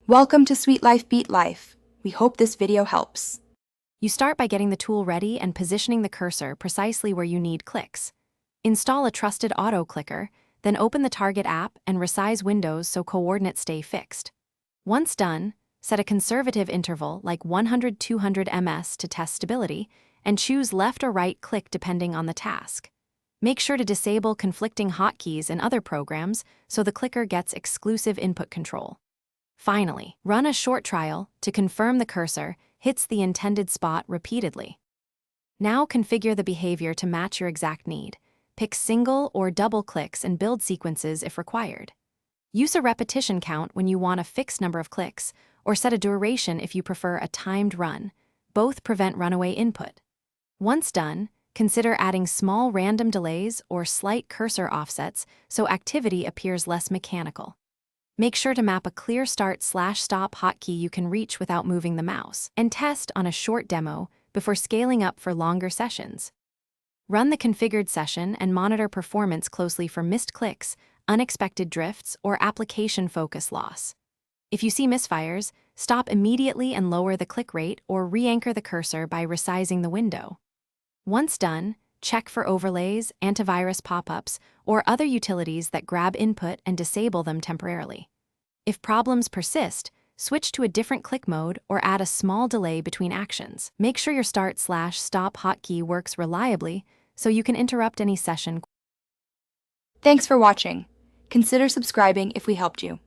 Welcome to Sweet Life Beat Life. We hope this video helps. You start by getting the tool ready and positioning the cursor precisely where you need clicks. Install a trusted auto-clicker, then open the target app and resize windows so coordinates stay fixed. Once done, set a conservative interval like 100-200 ms to test stability, and choose left or right click depending on the task. Make sure to disable conflicting hotkeys in other programs so the clicker gets exclusive input control. Finally, run a short trial to confirm the cursor hits the intended spot repeatedly. Now configure the behavior to match your exact need. Pick single or double clicks and build sequences if required. Use a repetition count when you want a fixed number of clicks, or set a duration if you prefer a timed run. Both prevent runaway input. Once done, consider adding small random delays or slight cursor offsets so activity appears less mechanical. Make sure to map a clear start/stop hotkey you can reach without moving the mouse, and test on a short demo before scaling up for longer sessions. Run the configured session and monitor performance closely for missed clicks, unexpected drifts, or application focus loss. If you see misfires, stop immediately and lower the click rate or re-anchor the cursor by resizing the window. Once done, check for overlays, antivirus pop-ups, or other utilities that grab input and disable them temporarily. If problems persist, switch to a different click mode or add a small delay between actions. Make sure your start/stop hotkey works reliably so you can interrupt any session. Thanks for watching. Consider subscribing if we helped you.